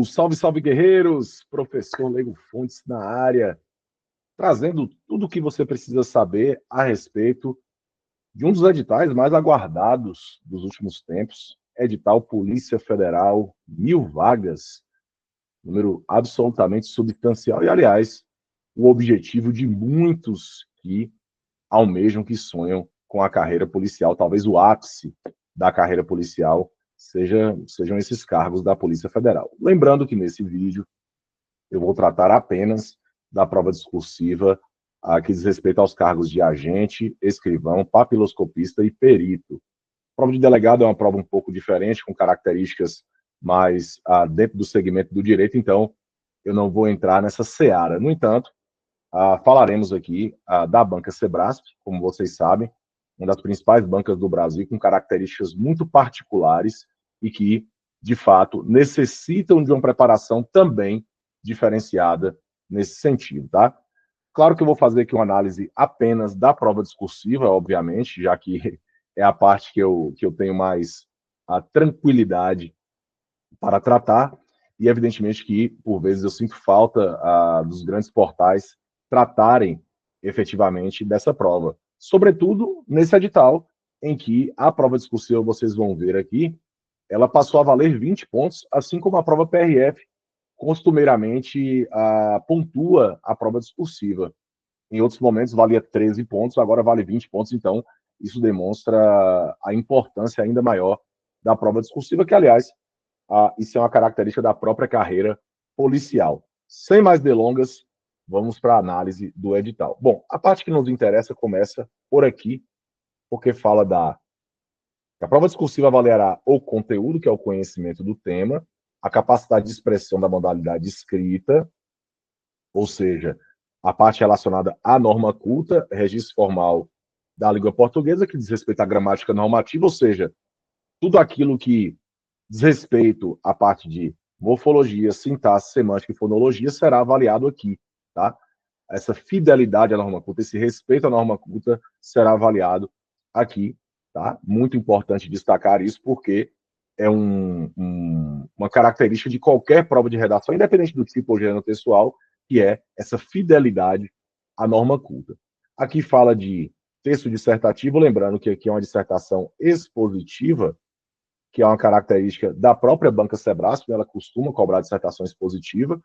Salve, salve, guerreiros! Professor Leigo Fontes na área, trazendo tudo o que você precisa saber a respeito de um dos editais mais aguardados dos últimos tempos, edital Polícia Federal, 1.000 vagas, número absolutamente substancial e, aliás, o objetivo de muitos que almejam, que sonham com a carreira policial, talvez o ápice da carreira policial sejam esses cargos da Polícia Federal. Lembrando que nesse vídeo eu vou tratar apenas da prova discursiva que diz respeito aos cargos de agente, escrivão, papiloscopista e perito. A prova de delegado é uma prova um pouco diferente, com características mais dentro do segmento do direito, então eu não vou entrar nessa seara. No entanto, falaremos aqui da banca Sebrasp, como vocês sabem, uma das principais bancas do Brasil, com características muito particulares e que, de fato, necessitam de uma preparação também diferenciada nesse sentido, tá? Claro que eu vou fazer aqui uma análise apenas da prova discursiva, obviamente, já que é a parte que eu tenho mais a tranquilidade para tratar, e evidentemente que, por vezes, eu sinto falta dos grandes portais tratarem efetivamente dessa prova. Sobretudo nesse edital, em que a prova discursiva, vocês vão ver aqui, ela passou a valer 20 pontos, assim como a prova PRF costumeiramente pontua a prova discursiva. Em outros momentos valia 13 pontos, agora vale 20 pontos, então isso demonstra a importância ainda maior da prova discursiva, que, aliás, isso é uma característica da própria carreira policial. Sem mais delongas, vamos para a análise do edital. Bom, a parte que nos interessa começa por aqui, porque fala que a prova discursiva avaliará o conteúdo, que é o conhecimento do tema, a capacidade de expressão da modalidade escrita, ou seja, a parte relacionada à norma culta, registro formal da língua portuguesa, que diz respeito à gramática normativa, ou seja, tudo aquilo que diz respeito à parte de morfologia, sintaxe, semântica e fonologia será avaliado aqui, tá? Essa fidelidade à norma culta, esse respeito à norma culta será avaliado aqui, tá? Muito importante destacar isso, porque é uma característica de qualquer prova de redação, independente do tipo ou gênero textual, que é essa fidelidade à norma culta. Aqui fala de texto dissertativo, lembrando que aqui é uma dissertação expositiva, que é uma característica da própria banca Sebrasp, ela costuma cobrar dissertação expositiva,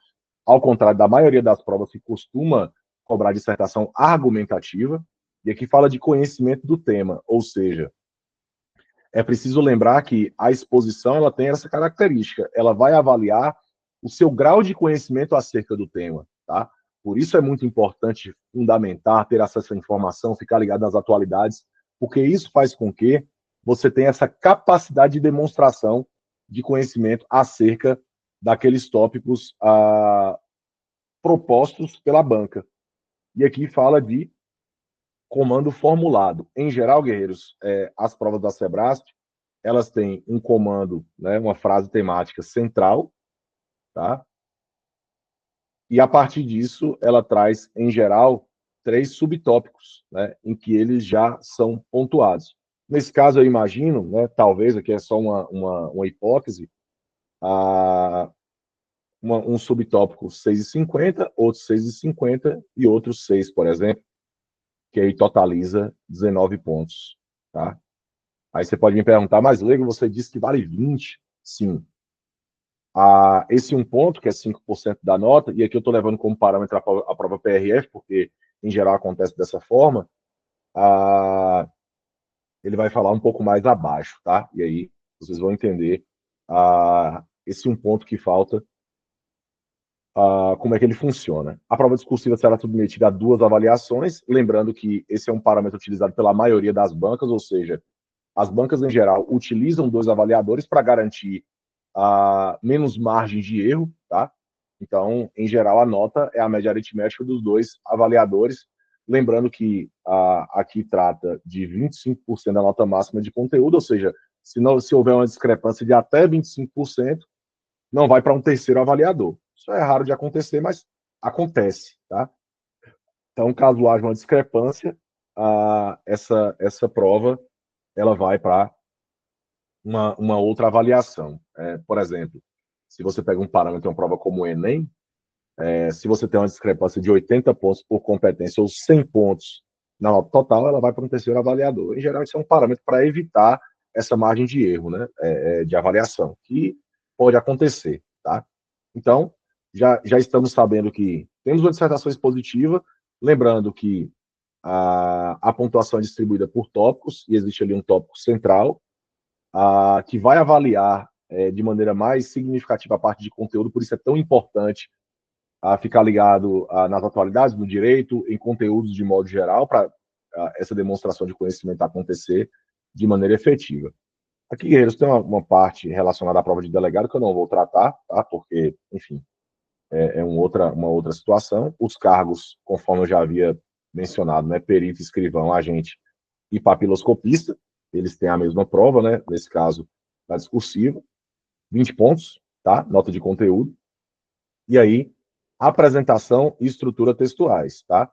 ao contrário da maioria das provas que costuma cobrar dissertação argumentativa, e aqui fala de conhecimento do tema, ou seja, é preciso lembrar que a exposição ela tem essa característica, ela vai avaliar o seu grau de conhecimento acerca do tema, tá? Por isso é muito importante fundamentar, ter acesso à informação, ficar ligado nas atualidades, porque isso faz com que você tenha essa capacidade de demonstração de conhecimento acerca daqueles tópicos propostos pela banca. E aqui fala de comando formulado. Em geral, guerreiros, as provas da Sebrasp, elas têm um comando, né, uma frase temática central, tá? E a partir disso, ela traz, em geral, 3 subtópicos, né, em que eles já são pontuados. Nesse caso, eu imagino, né, talvez, aqui é só uma hipótese, um subtópico 6,50, outro 6,50 e outros 6, por exemplo, que aí totaliza 19 pontos, tá? Aí você pode me perguntar, mas Leigo, você disse que vale 20? Sim. Esse um ponto, que é 5% da nota, e aqui eu estou levando como parâmetro a prova PRF, porque em geral acontece dessa forma, ele vai falar um pouco mais abaixo, tá? E aí vocês vão entender esse um ponto que falta, como é que ele funciona. A prova discursiva será submetida a 2 avaliações, lembrando que esse é um parâmetro utilizado pela maioria das bancas, ou seja, as bancas em geral utilizam 2 avaliadores para garantir menos margem de erro, tá? Então, em geral, a nota é a média aritmética dos 2 avaliadores, lembrando que aqui trata de 25% da nota máxima de conteúdo, ou seja, se houver uma discrepância de até 25%, não vai para um terceiro avaliador. Isso é raro de acontecer, mas acontece, tá? Então, caso haja uma discrepância, essa prova ela vai para uma outra avaliação. Por exemplo, se você pega um parâmetro, uma prova como o Enem, se você tem uma discrepância de 80 pontos por competência ou 100 pontos na nota total, ela vai para um terceiro avaliador. Em geral, isso é um parâmetro para evitar essa margem de erro, né, de avaliação, que pode acontecer, tá? Então, já estamos sabendo que temos uma dissertação expositiva, lembrando que a pontuação é distribuída por tópicos, e existe ali um tópico central, que vai avaliar de maneira mais significativa a parte de conteúdo, por isso é tão importante ficar ligado nas atualidades do direito, em conteúdos de modo geral, para essa demonstração de conhecimento acontecer de maneira efetiva. Aqui, Guerreiros, tem uma parte relacionada à prova de delegado que eu não vou tratar, tá? Porque, enfim, uma outra situação. Os cargos, conforme eu já havia mencionado, né, perito, escrivão, agente e papiloscopista, eles têm a mesma prova, né, nesse caso, da discursiva, 20 pontos, tá? Nota de conteúdo. E aí, apresentação e estrutura textuais, tá?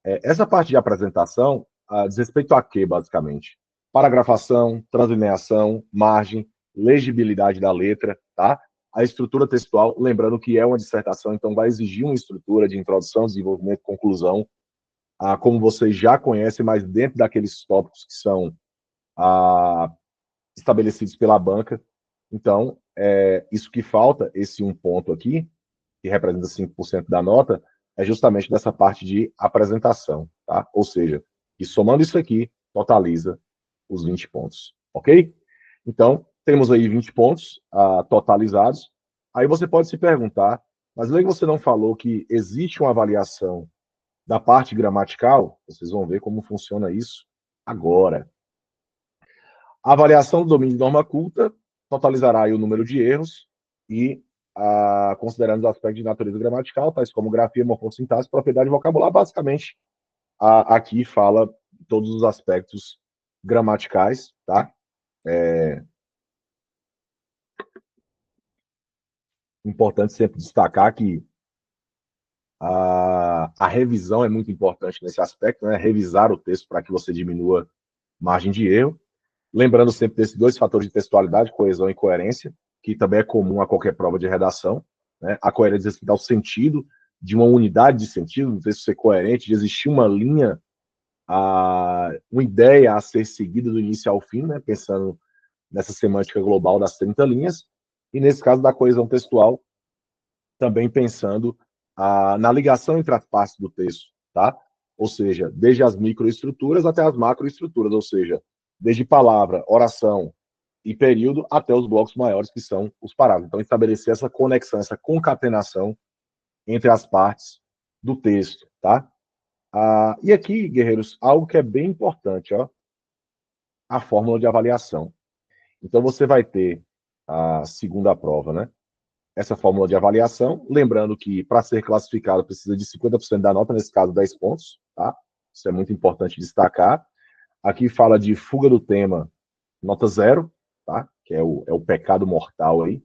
Essa parte de apresentação diz respeito a quê, basicamente? Paragrafação, translineação, margem, legibilidade da letra, tá? A estrutura textual, lembrando que é uma dissertação, então vai exigir uma estrutura de introdução, desenvolvimento, conclusão, como vocês já conhecem, mas dentro daqueles tópicos que são estabelecidos pela banca. Então, isso que falta, esse um ponto aqui, que representa 5% da nota, é justamente dessa parte de apresentação, tá? Ou seja, que somando isso aqui, totaliza os 20 pontos, ok? Então, temos aí 20 pontos totalizados. Aí você pode se perguntar, mas Lei, você não falou que existe uma avaliação da parte gramatical? Vocês vão ver como funciona isso agora. A avaliação do domínio de norma culta totalizará aí o número de erros e, considerando os aspectos de natureza gramatical, tais como grafia, morfossintaxe, propriedade vocabular, basicamente, aqui fala todos os aspectos gramaticais, tá? Importante sempre destacar que a revisão é muito importante nesse aspecto, né? Revisar o texto para que você diminua margem de erro. Lembrando sempre desses dois fatores de textualidade, coesão e coerência, que também é comum a qualquer prova de redação, né? A coerência diz respeito ao sentido, de uma unidade de sentido, no texto ser coerente, de existir uma linha, uma ideia a ser seguida do início ao fim, né? Pensando nessa semântica global das 30 linhas, e nesse caso da coesão textual, também pensando na ligação entre as partes do texto, tá? Ou seja, desde as microestruturas até as macroestruturas, ou seja, desde palavra, oração e período até os blocos maiores, que são os parágrafos. Então, estabelecer essa conexão, essa concatenação entre as partes do texto, tá? E aqui, guerreiros, algo que é bem importante, ó, a fórmula de avaliação. Então, você vai ter a segunda prova, né? Essa fórmula de avaliação, lembrando que para ser classificado precisa de 50% da nota, nesse caso 10 pontos, tá? Isso é muito importante destacar. Aqui fala de fuga do tema, nota 0, tá? Que é o pecado mortal aí.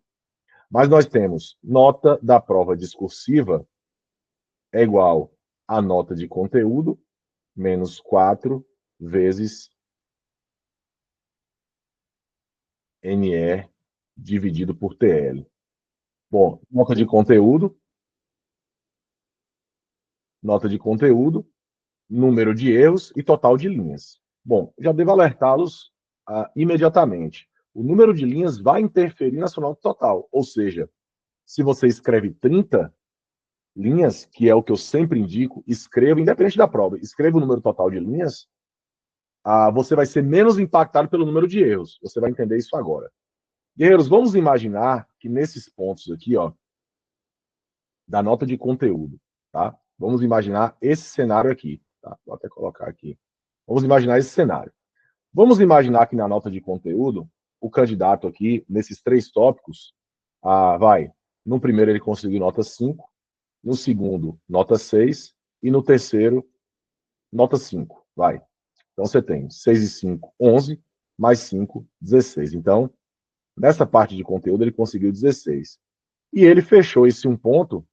Mas nós temos nota da prova discursiva é igual a nota de conteúdo menos 4 vezes NE dividido por TL. Bom, nota de conteúdo, número de erros e total de linhas. Bom, já devo alertá-los imediatamente. O número de linhas vai interferir na sua nota total, ou seja, se você escreve 30 linhas, que é o que eu sempre indico, escreva, independente da prova, escreva o número total de linhas, você vai ser menos impactado pelo número de erros. Você vai entender isso agora. Guerreiros, vamos imaginar que nesses pontos aqui, ó, da nota de conteúdo, tá? Vamos imaginar esse cenário aqui, tá? Vou até colocar aqui. Vamos imaginar esse cenário. Vamos imaginar que na nota de conteúdo, o candidato aqui, nesses 3 tópicos, no primeiro ele conseguiu nota 5, no segundo, nota 6, e no terceiro, nota 5, vai. Então você tem 6 e 5, 11, mais 5, 16. Então, nessa parte de conteúdo, ele conseguiu 16. E ele fechou esse um ponto,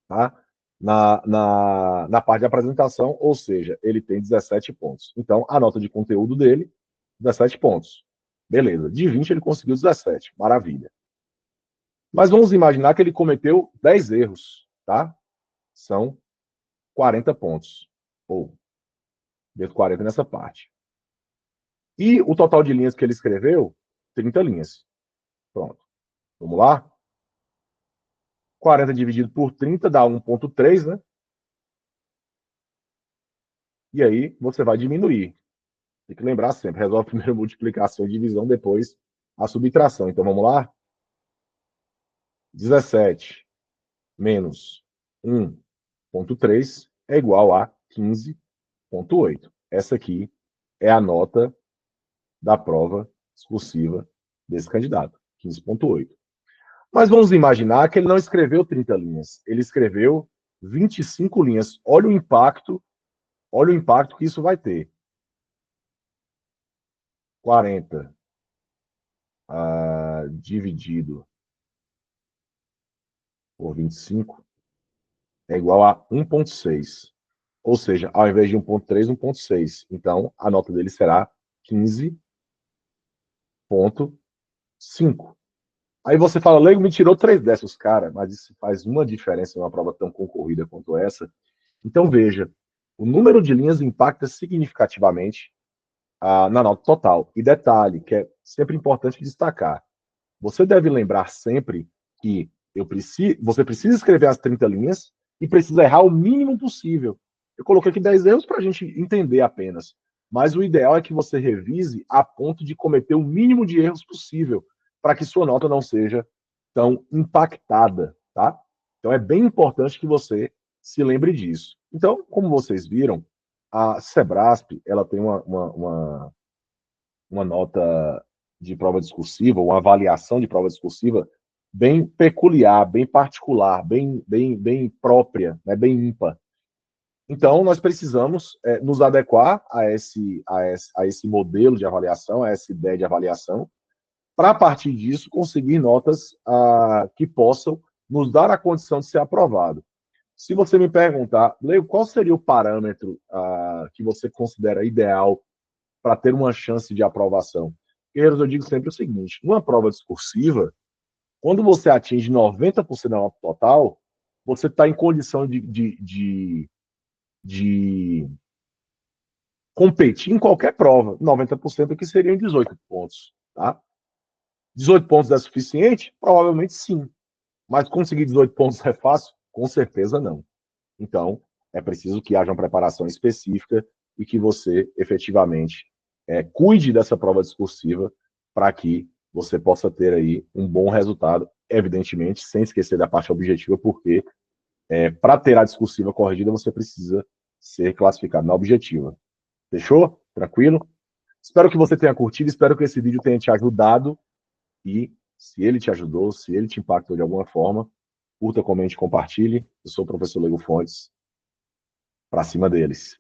tá? Na parte de apresentação, ou seja, ele tem 17 pontos. Então, a nota de conteúdo dele, 17 pontos. Beleza. De 20, ele conseguiu 17. Maravilha. Mas vamos imaginar que ele cometeu 10 erros, tá? São 40 pontos. Ou, dentro 40 nessa parte. E o total de linhas que ele escreveu, 30 linhas. Pronto. Vamos lá? 40 dividido por 30 dá 1,3, né? E aí você vai diminuir. Tem que lembrar sempre, resolve primeiro a multiplicação e divisão, depois a subtração. Então vamos lá? 17 menos 1,3 é igual a 15,8. Essa aqui é a nota da prova discursiva desse candidato, 15,8. Mas vamos imaginar que ele não escreveu 30 linhas, ele escreveu 25 linhas. Olha o impacto que isso vai ter. 40 dividido por 25 é igual a 1,6. Ou seja, ao invés de 1,3, 1,6. Então, a nota dele será 15,5. Aí você fala, Leigo me tirou 3 décimos, cara, mas isso faz uma diferença numa prova tão concorrida quanto essa. Então, veja, o número de linhas impacta significativamente na nota total. E detalhe, que é sempre importante destacar, você deve lembrar sempre que você precisa escrever as 30 linhas e precisa errar o mínimo possível. Eu coloquei aqui 10 erros para a gente entender apenas. Mas o ideal é que você revise a ponto de cometer o mínimo de erros possível, para que sua nota não seja tão impactada, tá? Então é bem importante que você se lembre disso. Então, como vocês viram, a Sebrasp ela tem uma nota de prova discursiva, uma avaliação de prova discursiva bem peculiar, bem particular, bem própria, né, bem ímpar. Então, nós precisamos nos adequar a esse modelo de avaliação, a essa ideia de avaliação, para, a partir disso, conseguir notas que possam nos dar a condição de ser aprovado. Se você me perguntar, Leo, qual seria o parâmetro que você considera ideal para ter uma chance de aprovação? Guerreiros, eu digo sempre o seguinte: numa prova discursiva, quando você atinge 90% da nota total, você está em condição de competir em qualquer prova. 90% que seriam 18 pontos. Tá? 18 pontos é suficiente? Provavelmente sim. Mas conseguir 18 pontos é fácil? Com certeza não. Então, é preciso que haja uma preparação específica e que você efetivamente cuide dessa prova discursiva para que você possa ter aí um bom resultado, evidentemente, sem esquecer da parte objetiva, porque para ter a discursiva corrigida, você precisa ser classificado na objetiva. Fechou? Tranquilo? Espero que você tenha curtido, espero que esse vídeo tenha te ajudado e se ele te ajudou, se ele te impactou de alguma forma, curta, comente, compartilhe. Eu sou o professor Lego Fontes, para cima deles.